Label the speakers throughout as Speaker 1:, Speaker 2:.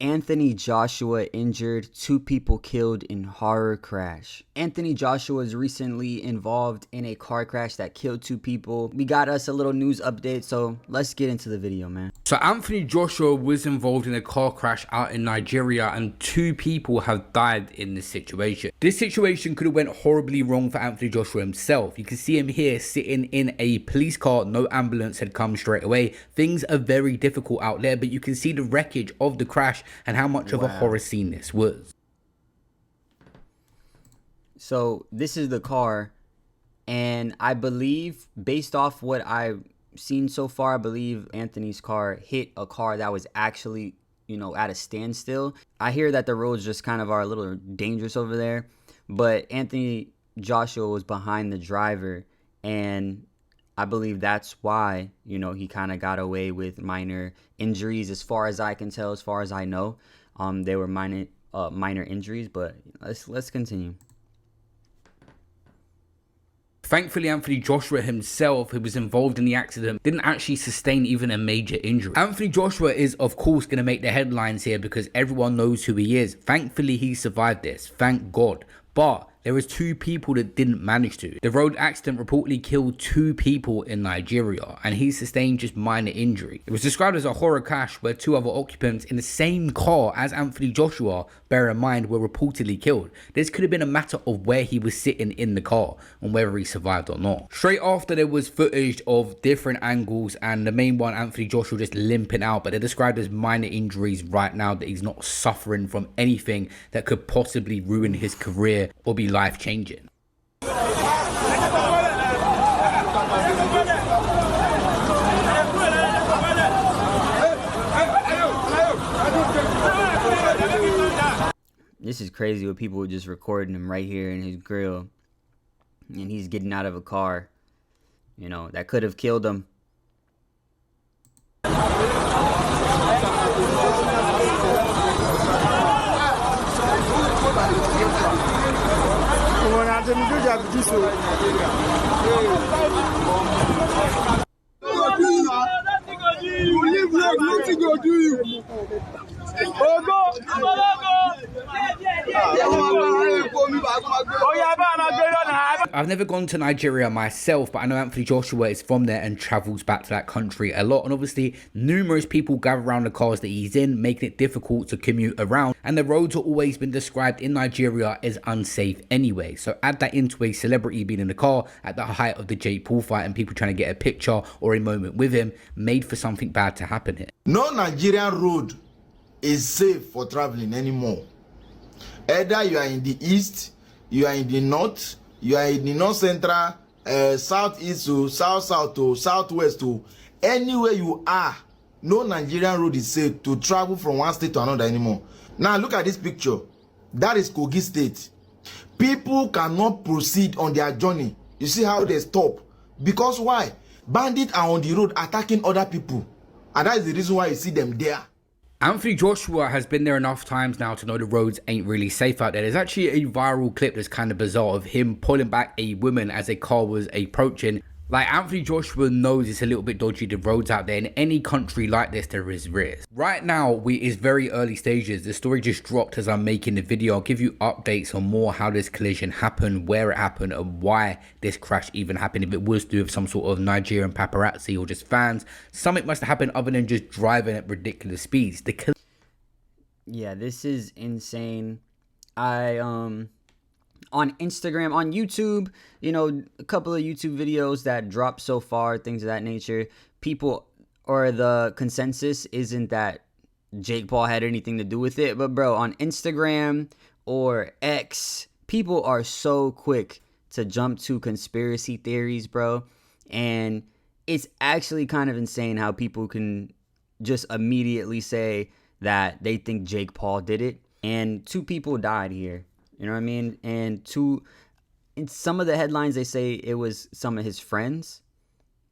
Speaker 1: Anthony Joshua injured, 2 people killed in horror crash. Anthony Joshua was recently involved in a car crash that killed 2 people. We got us a little news update, so let's get into the video, man.
Speaker 2: So Anthony Joshua was involved in a car crash out in Nigeria, and 2 people have died in this situation. This situation could have went horribly wrong for Anthony Joshua himself. You can see him here sitting in a police car, no ambulance had come straight away. Things are very difficult out there, but you can see the wreckage of the crash and how much of a horror scene this was.
Speaker 1: So this is the car, and I believe, based off what I've seen so far, I believe Anthony's car hit a car that was actually, you know, at a standstill. I hear that the roads just kind of are a little dangerous over there, but Anthony Joshua was behind the driver, and I believe that's why, you know, he kind of got away with minor injuries. As far as I can tell, as far as I know, they were minor injuries. But let's continue.
Speaker 2: Thankfully, Anthony Joshua himself, who was involved in the accident, didn't actually sustain even a major injury. Anthony Joshua is, of course, going to make the headlines here because everyone knows who he is. Thankfully, he survived this. Thank God. But there was 2 people that didn't manage to. The road accident reportedly killed 2 people in Nigeria, and he sustained just minor injury. It was described as a horror crash where 2 other occupants in the same car as Anthony Joshua, bear in mind, were reportedly killed. This could have been a matter of where he was sitting in the car and whether he survived or not. Straight after, there was footage of different angles, and the main one, Anthony Joshua just limping out, but they're described as minor injuries right now, that he's not suffering from anything that could possibly ruin his career or be life-changing.
Speaker 1: This is crazy with people just recording him right here in his grill, and he's getting out of a car, you know, that could have killed him.
Speaker 2: I've never gone to Nigeria myself, but I know Anthony Joshua is from there and travels back to that country a lot, and obviously numerous people gather around the cars that he's in, making it difficult to commute around, and the roads have always been described in Nigeria as unsafe anyway. So add that into a celebrity being in the car at the height of the Jake Paul fight and people trying to get a picture or a moment with him, made for something bad to happen here.
Speaker 3: No Nigerian road is safe for traveling anymore. Either you are in the east, you are in the north, you are in the north central, southeast to south to southwest to anywhere you are, no Nigerian road is safe to travel from one state to another anymore. Now look at this picture. That is Kogi State. People cannot proceed on their journey. You see how they stop? Because why? Bandits are on the road attacking other people, and that is the reason why you see them there.
Speaker 2: Anthony Joshua has been there enough times now to know the roads ain't really safe out there. There's actually a viral clip that's kind of bizarre of him pulling back a woman as a car was approaching. Like, Anthony Joshua knows it's a little bit dodgy, the roads out there. In any country like this, there is risk. Right now, it's very early stages. The story just dropped as I'm making the video. I'll give you updates on more how this collision happened, where it happened, and why this crash even happened. If it was to do with some sort of Nigerian paparazzi or just fans, something must have happened other than just driving at ridiculous speeds.
Speaker 1: Yeah, this is insane. On Instagram, on YouTube, you know, a couple of YouTube videos that dropped so far, things of that nature, people, or the consensus isn't that Jake Paul had anything to do with it. But bro, on Instagram or X, people are so quick to jump to conspiracy theories, bro. And it's actually kind of insane how people can just immediately say that they think Jake Paul did it. And 2 people died here. You know what I mean? And in some of the headlines, they say it was some of his friends,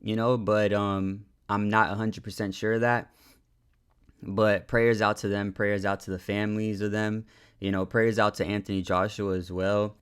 Speaker 1: you know, but I'm not 100% sure of that. But prayers out to them, prayers out to the families of them, you know, prayers out to Anthony Joshua as well.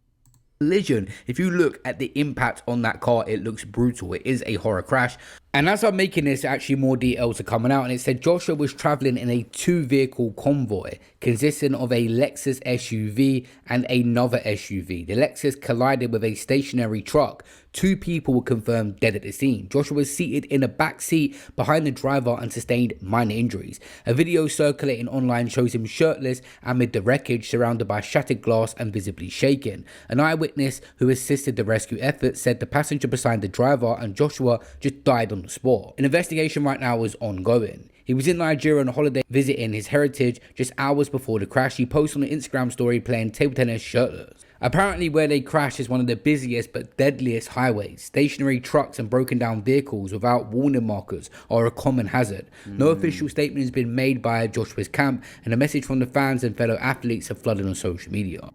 Speaker 2: Collision, if you look at the impact on that car, it looks brutal. It is a horror crash. And as I'm making this, actually more details are coming out, and it said Joshua was traveling in a 2-vehicle convoy consisting of a Lexus SUV and another SUV. The Lexus collided with a stationary truck. 2 people were confirmed dead at the scene. Joshua was seated in a back seat behind the driver and sustained minor injuries. A video circulating online shows him shirtless amid the wreckage, surrounded by shattered glass and visibly shaken. An eyewitness who assisted the rescue effort said the passenger beside the driver and Joshua just died on the spot. An investigation right now is ongoing. He was in Nigeria on a holiday visiting his heritage just hours before the crash. He posted on an Instagram story playing table tennis shirtless. Apparently where they crashed is one of the busiest but deadliest highways. Stationary trucks and broken down vehicles without warning markers are a common hazard. No official statement has been made by Joshua's camp, and a message from the fans and fellow athletes have flooded on social media.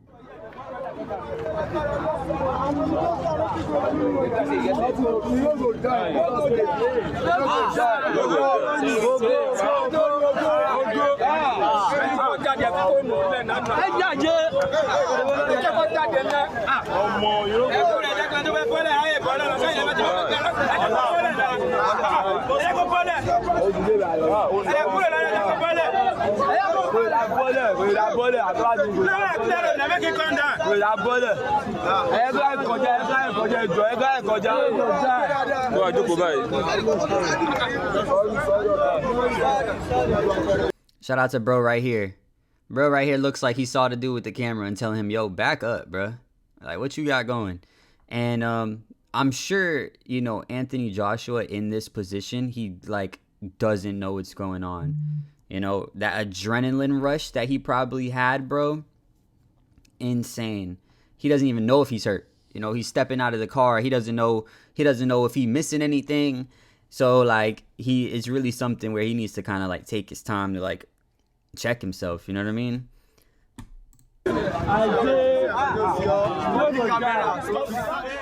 Speaker 1: Shout out to bro right here. Bro right here looks like he saw the dude with the camera and telling him, yo, back up, bro. Like, what you got going? And I'm sure, you know, Anthony Joshua in this position, he like doesn't know what's going on. You know, that adrenaline rush that he probably had, bro, insane. He doesn't even know if he's hurt. You know, he's stepping out of the car. He doesn't know if he's missing anything. So like it's really something where he needs to kind of like take his time to like check himself, you know what I mean?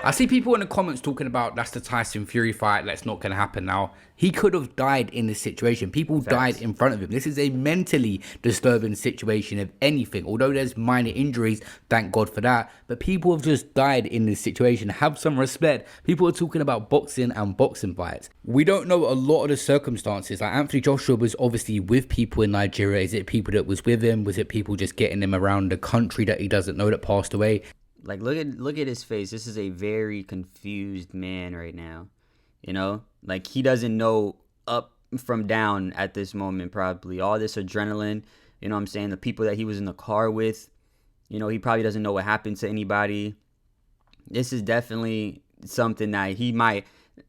Speaker 2: I see people in the comments talking about that's the Tyson Fury fight, that's not going to happen now. He could have died in this situation. People died in front of him. This is a mentally disturbing situation, if anything. Although there's minor injuries, thank God for that. But people have just died in this situation. Have some respect. People are talking about boxing and boxing fights. We don't know a lot of the circumstances. Like Anthony Joshua was obviously with people in Nigeria. Is it people that was with him? Was it people just getting him around the country that he doesn't know that passed away?
Speaker 1: Like, look at his face. This is a very confused man right now. You know, like he doesn't know up from down at this moment, probably. All this adrenaline, you know what I'm saying? The people that he was in the car with, you know, he probably doesn't know what happened to anybody. This is definitely something that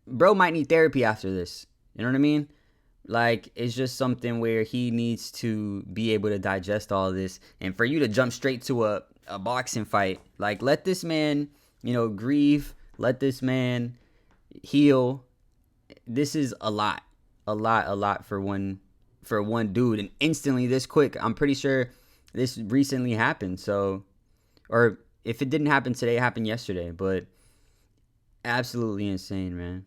Speaker 1: bro might need therapy after this. You know what I mean? Like, it's just something where he needs to be able to digest all this. And for you to jump straight to a boxing fight, like, let this man, you know, grieve. Let this man heal. This is a lot for one dude, and instantly this quick. I'm pretty sure this recently happened. So, or if it didn't happen today, it happened yesterday. But absolutely insane, man.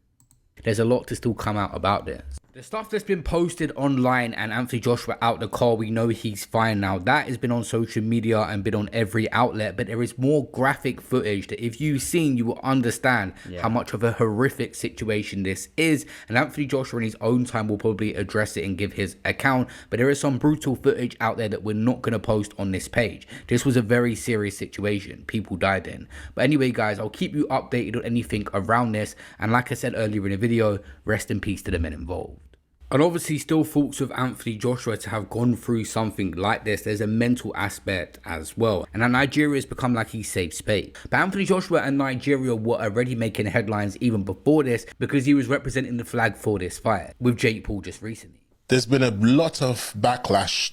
Speaker 2: There's a lot to still come out about this. The stuff that's been posted online and Anthony Joshua out the car, we know he's fine now. That has been on social media and been on every outlet, but there is more graphic footage that if you've seen, you will understand how much of a horrific situation this is. And Anthony Joshua in his own time will probably address it and give his account, but there is some brutal footage out there that we're not going to post on this page. This was a very serious situation. People died in. But anyway, guys, I'll keep you updated on anything around this. And like I said earlier in the video, rest in peace to the men involved. And obviously still thoughts of Anthony Joshua to have gone through something like this. There's a mental aspect as well. And that Nigeria has become like his safe space. But Anthony Joshua and Nigeria were already making headlines even before this because he was representing the flag for this fight with Jake Paul just recently.
Speaker 4: There's been a lot of backlash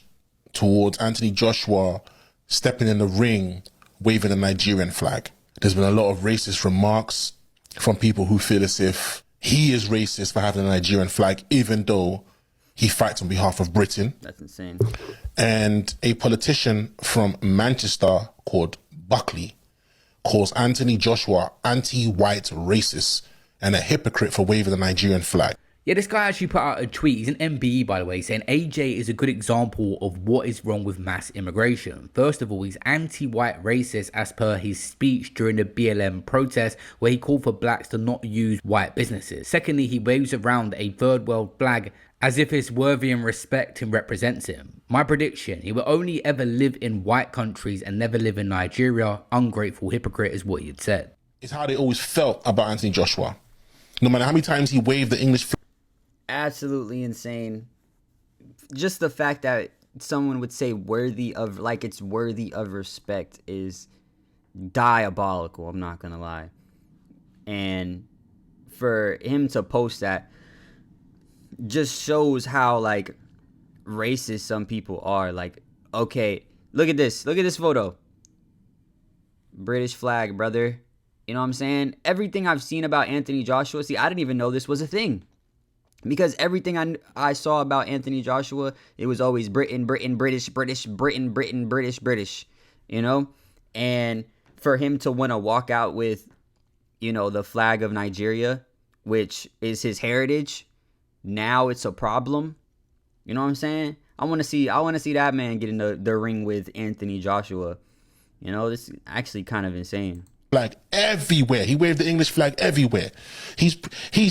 Speaker 4: towards Anthony Joshua stepping in the ring waving a Nigerian flag. There's been a lot of racist remarks from people who feel as if he is racist for having a Nigerian flag, even though he fights on behalf of Britain.
Speaker 1: That's insane.
Speaker 4: And a politician from Manchester called Buckley calls Anthony Joshua anti-white racist and a hypocrite for waving the Nigerian flag.
Speaker 2: Yeah, this guy actually put out a tweet. He's an MBE, by the way, saying AJ is a good example of what is wrong with mass immigration. First of all, he's anti-white racist as per his speech during the BLM protest, where he called for blacks to not use white businesses. Secondly, he waves around a third world flag as if it's worthy and respect and represents him. My prediction, he will only ever live in white countries and never live in Nigeria. Ungrateful hypocrite is what he had said.
Speaker 4: It's how they always felt about Anthony Joshua. No matter how many times he waved the English flag.
Speaker 1: Absolutely insane. Just the fact that someone would say worthy of, like it's worthy of respect, is diabolical, I'm not gonna lie. And for him to post that just shows how like racist some people are. Like, okay, look at this photo. British flag, brother. You know what I'm saying? Everything I've seen about Anthony Joshua, see, I didn't even know this was a thing. Because everything I saw about Anthony Joshua, it was always Britain, British, British, you know? And for him to want to walk out with, you know, the flag of Nigeria, which is his heritage, now it's a problem. You know what I'm saying? I want to see that man get in the ring with Anthony Joshua. You know, this is actually kind of insane.
Speaker 4: Flag everywhere. He waved the English flag everywhere. He's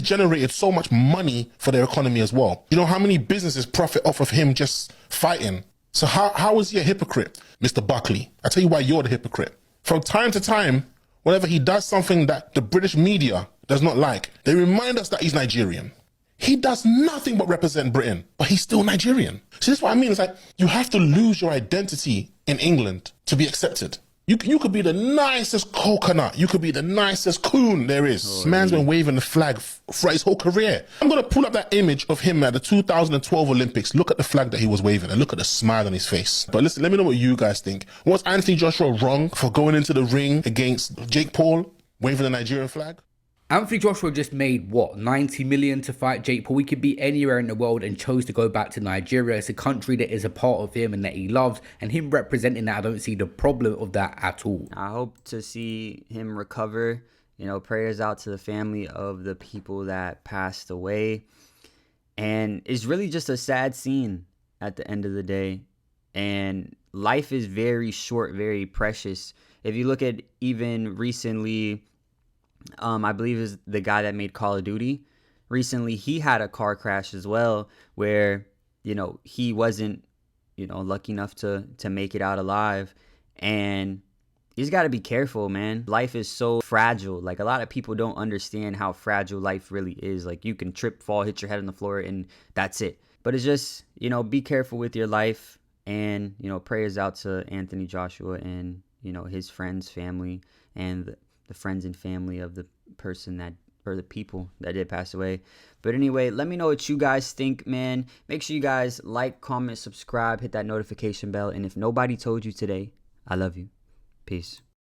Speaker 4: generated so much money for their economy as well. You know how many businesses profit off of him just fighting? So how is he a hypocrite, Mr. Buckley? I tell you why you're the hypocrite. From time to time, whenever he does something that the British media does not like, they remind us that he's Nigerian. He does nothing but represent Britain, but he's still Nigerian. See, this is what I mean. It's like you have to lose your identity in England to be accepted. You could be the nicest coconut. You could be the nicest coon there is. Man's been waving the flag for his whole career. I'm going to pull up that image of him at the 2012 Olympics. Look at the flag that he was waving and look at the smile on his face. But listen, let me know what you guys think. Was Anthony Joshua wrong for going into the ring against Jake Paul, waving the Nigerian flag?
Speaker 2: Anthony Joshua just made, what, 90 million to fight Jake Paul? He could be anywhere in the world and chose to go back to Nigeria. It's a country that is a part of him and that he loves. And him representing that, I don't see the problem of that at all.
Speaker 1: I hope to see him recover. You know, prayers out to the family of the people that passed away. And it's really just a sad scene at the end of the day. And life is very short, very precious. If you look at even recently, I believe is the guy that made Call of Duty. Recently, he had a car crash as well where, you know, he wasn't, you know, lucky enough to make it out alive. And you just got to be careful, man. Life is so fragile. Like, a lot of people don't understand how fragile life really is. Like, you can trip, fall, hit your head on the floor, and that's it. But it's just, you know, be careful with your life. And, you know, prayers out to Anthony Joshua and, you know, his friends, family, and the friends and family of the person that, or the people that did pass away. But anyway, let me know what you guys think, man. Make sure you guys like, comment, subscribe, hit that notification bell. And if nobody told you today, I love you. Peace.